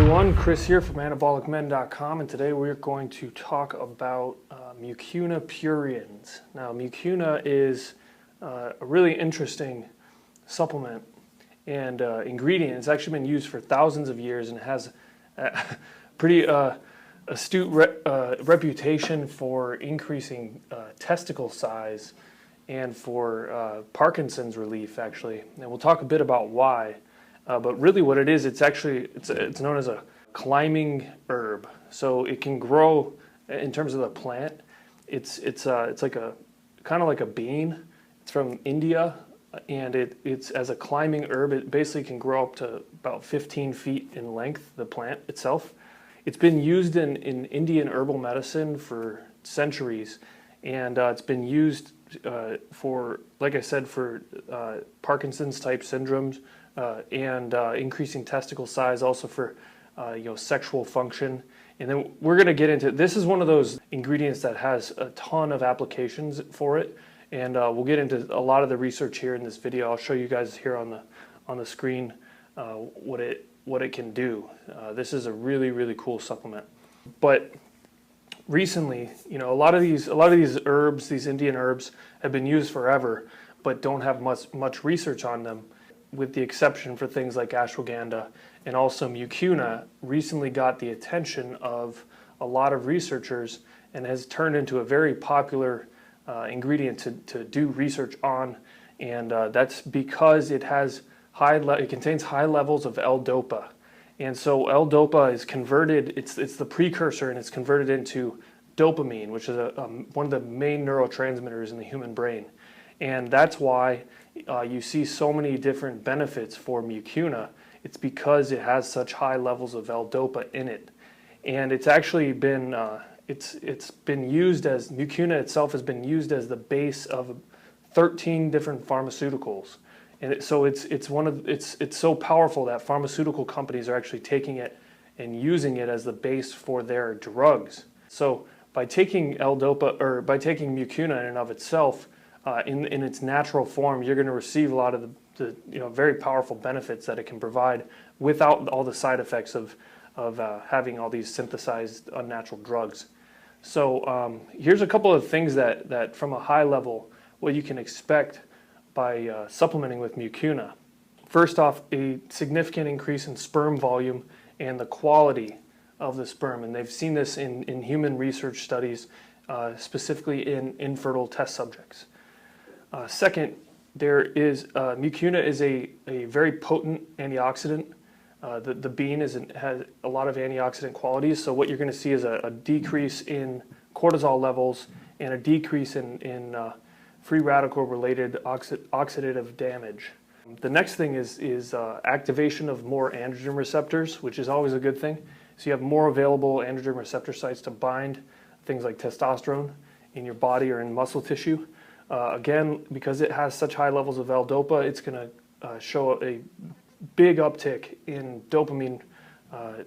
everyone, Chris here from anabolicmen.com, and today we're going to talk about Mucuna Pruriens. Now, Mucuna is a really interesting supplement and ingredient. It's actually been used for thousands of years and has a pretty astute reputation for increasing testicle size and for Parkinson's relief, actually. And we'll talk a bit about why. But really what it is, it's known as a climbing herb. So it can grow, in terms of the plant, it's like a kind of like a bean. It's from India, and it's as a climbing herb. It basically can grow up to about 15 feet in length, the plant itself. It's been used in Indian herbal medicine for centuries, and it's been used for, like I said, for Parkinson's type syndromes, and increasing testicle size, also for sexual function. And then we're going to get into, this is one of those ingredients that has a ton of applications for it, and we'll get into a lot of the research here in this video. I'll show you guys here on the screen what it can do. This is a really cool supplement. But recently, a lot of these herbs, these Indian herbs, have been used forever, but don't have much research on them, with the exception for things like ashwagandha. And also Mucuna recently got the attention of a lot of researchers and has turned into a very popular ingredient to do research on, and that's because it contains high levels of L-Dopa. And so L-Dopa is converted, it's the precursor, and it's converted into dopamine, which is one of the main neurotransmitters in the human brain. And that's why you see so many different benefits for Mucuna. It's because it has such high levels of L-Dopa in it. And it's actually been, it's been used as, Mucuna itself has been used as the base of 13 different pharmaceuticals. And so it's so powerful that pharmaceutical companies are actually taking it and using it as the base for their drugs. So by taking L-Dopa, or by taking Mucuna in and of itself, in its natural form, you're going to receive a lot of the very powerful benefits that it can provide without all the side effects of having all these synthesized unnatural drugs. So here's a couple of things that from a high level, what you can expect by supplementing with Mucuna. First off, a significant increase in sperm volume and the quality of the sperm, and they've seen this in human research studies, specifically in infertile test subjects. Second, Mucuna is a very potent antioxidant. The bean has a lot of antioxidant qualities, so what you're going to see is a decrease in cortisol levels and a decrease in free radical related oxidative damage. The next thing is activation of more androgen receptors, which is always a good thing. So you have more available androgen receptor sites to bind things like testosterone in your body or in muscle tissue. Again, because it has such high levels of L-Dopa, it's going to show a big uptick in dopamine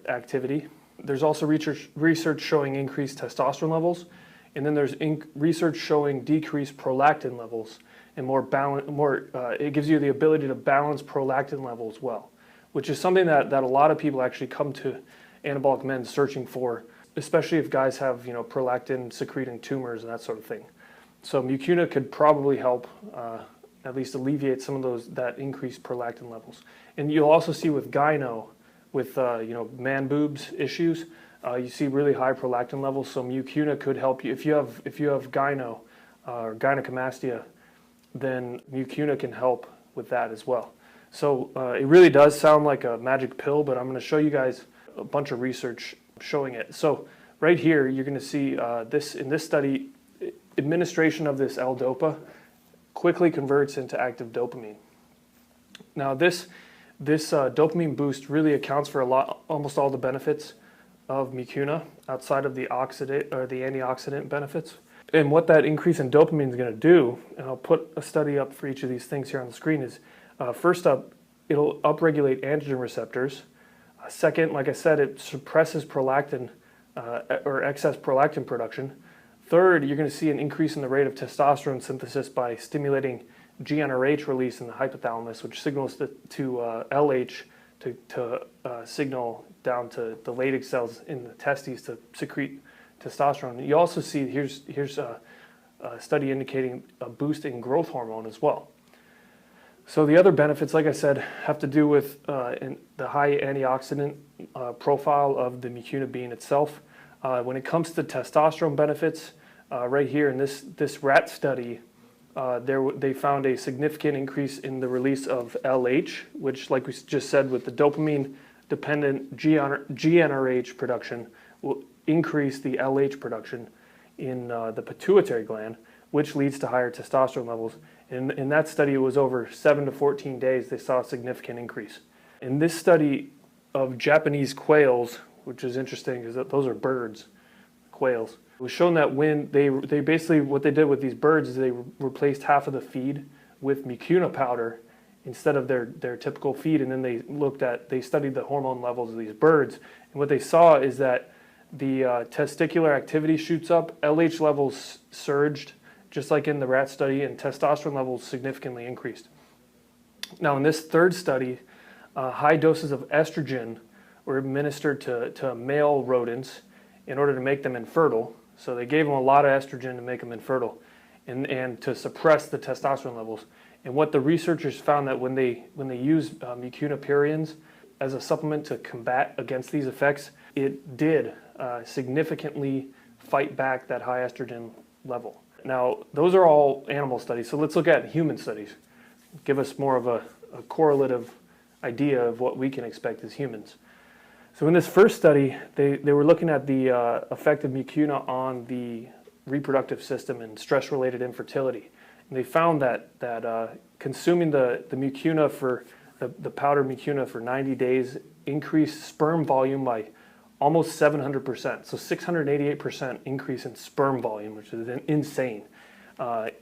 activity. There's also research showing increased testosterone levels, and then there's research showing decreased prolactin levels, and it gives you the ability to balance prolactin levels well, which is something that a lot of people actually come to Anabolic Men searching for, especially if guys have prolactin secreting tumors and that sort of thing. So Mucuna could probably help at least alleviate some of that increased prolactin levels. And you'll also see with gyno, with man boobs issues, you see really high prolactin levels. So Mucuna could help you if you have gyno or gynecomastia, then Mucuna can help with that as well. So it really does sound like a magic pill, but I'm going to show you guys a bunch of research showing it. So right here, you're going to see in this study, administration of this L-Dopa quickly converts into active dopamine. Now this dopamine boost really accounts for almost all the benefits of Mucuna outside of the antioxidant benefits. And what that increase in dopamine is going to do, and I'll put a study up for each of these things here on the screen, is first up, it'll upregulate androgen receptors. Second, like I said, it suppresses prolactin or excess prolactin production. Third, you're going to see an increase in the rate of testosterone synthesis by stimulating GnRH release in the hypothalamus, which signals to LH to signal down to the Leydig cells in the testes to secrete testosterone. You also see here's a study indicating a boost in growth hormone as well. So the other benefits, like I said, have to do with the high antioxidant profile of the mucuna bean itself. When it comes to testosterone benefits, right here in this rat study, they found a significant increase in the release of LH, which, like we just said, with the dopamine-dependent GnRH production, will increase the LH production in the pituitary gland, which leads to higher testosterone levels. In that study, it was over 7 to 14 days, they saw a significant increase. In this study of Japanese quails, which is interesting because those are birds, quails, it was shown that when they basically, what they did with these birds is they replaced half of the feed with mucuna powder instead of their typical feed, and then they studied the hormone levels of these birds. And what they saw is that the testicular activity shoots up, LH levels surged, just like in the rat study, and testosterone levels significantly increased. Now in this third study, high doses of estrogen were administered to male rodents in order to make them infertile. So they gave them a lot of estrogen to make them infertile and to suppress the testosterone levels. And what the researchers found that when they used Mucuna Pruriens as a supplement to combat against these effects, it did significantly fight back that high estrogen level. Now, those are all animal studies, so let's look at human studies. Give us more of a correlative idea of what we can expect as humans. So in this first study, they were looking at the effect of mucuna on the reproductive system and stress-related infertility. And they found that consuming the mucuna for the powder mucuna for 90 days increased sperm volume by almost 700%, so 688% increase in sperm volume, which is insane,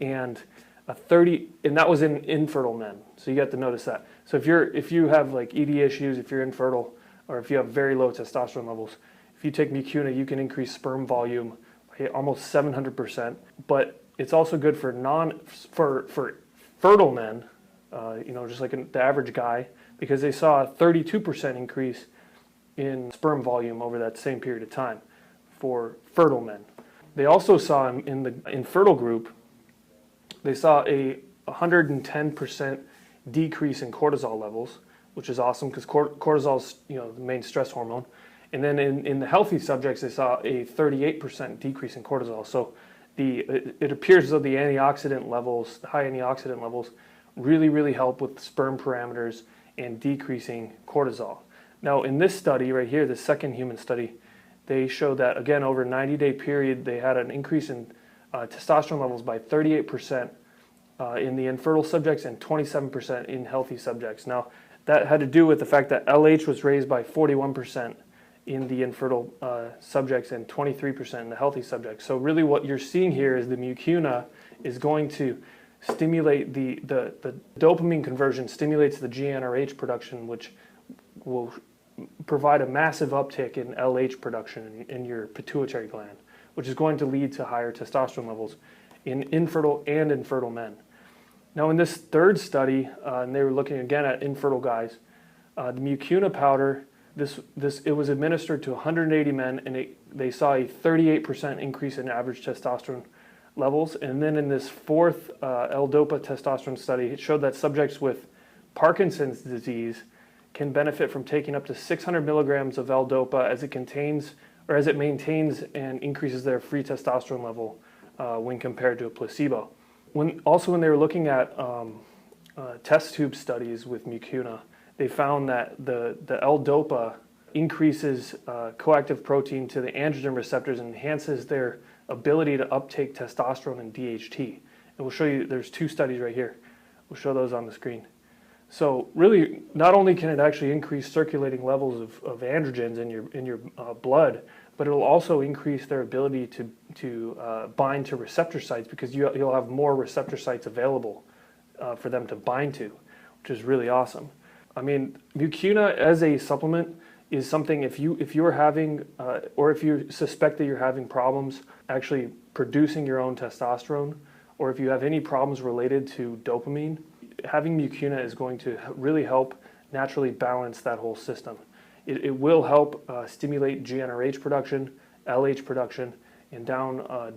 and that was in infertile men. So you got to notice that. So if you have like ED issues, if you're infertile, or if you have very low testosterone levels, if you take mucuna, you can increase sperm volume by almost 700%. But it's also good for fertile men, just like the average guy, because they saw a 32% increase in sperm volume over that same period of time for fertile men. They also saw in the infertile group, they saw a 110% decrease in cortisol levels, which is awesome because cortisol is the main stress hormone. And then in the healthy subjects, they saw a 38% decrease in cortisol. So it appears as though the antioxidant levels, the high antioxidant levels, really help with sperm parameters and decreasing cortisol. Now in this study right here, the second human study, they showed that again over a 90-day period they had an increase in testosterone levels by 38% in the infertile subjects and 27% in healthy subjects. Now that had to do with the fact that LH was raised by 41% in the infertile subjects and 23% in the healthy subjects. So really what you're seeing here is the mucuna is going to stimulate the dopamine conversion, stimulates the GnRH production, which will provide a massive uptick in LH production in your pituitary gland, which is going to lead to higher testosterone levels in infertile and infertile men. Now in this third study, and they were looking again at infertile guys, the mucuna powder, it was administered to 180 men, and they saw a 38% increase in average testosterone levels. And then in this fourth L-Dopa testosterone study, it showed that subjects with Parkinson's disease can benefit from taking up to 600 milligrams of L-Dopa as it maintains and increases their free testosterone level when compared to a placebo. When they were looking at test tube studies with mucuna, they found that the L-Dopa increases coactive protein to the androgen receptors and enhances their ability to uptake testosterone and DHT. And we'll show you, there's two studies right here. We'll show those on the screen. So really, not only can it actually increase circulating levels of androgens in your blood, but it'll also increase their ability to bind to receptor sites, because you'll have more receptor sites available for them to bind to, which is really awesome. I mean, mucuna as a supplement is something, if you're having, or if you suspect that you're having problems actually producing your own testosterone, or if you have any problems related to dopamine, having mucuna is going to really help naturally balance that whole system. It will help stimulate GnRH production, LH production, and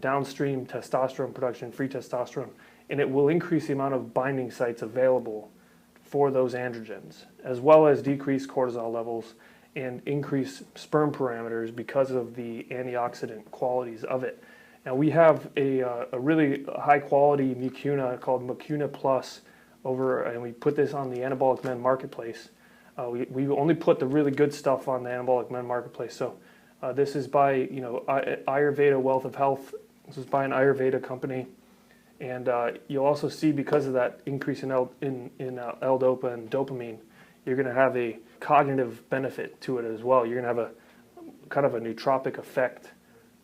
downstream testosterone production, free testosterone, and it will increase the amount of binding sites available for those androgens, as well as decrease cortisol levels and increase sperm parameters because of the antioxidant qualities of it. Now we have a really high quality mucuna called Mucuna Plus over, and we put this on the Anabolic Men Marketplace. We only put the really good stuff on the Anabolic Men Marketplace. So this is by Ayurveda Wealth of Health. This is by an Ayurveda company, and you'll also see, because of that increase in L-Dopa and dopamine, you're going to have a cognitive benefit to it as well. You're going to have a kind of a nootropic effect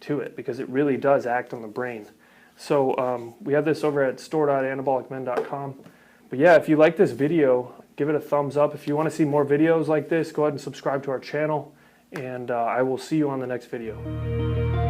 to it, because it really does act on the brain. So we have this over at store.anabolicmen.com. But yeah, if you like this video, give it a thumbs up. If you want to see more videos like this, go ahead and subscribe to our channel, and I will see you on the next video.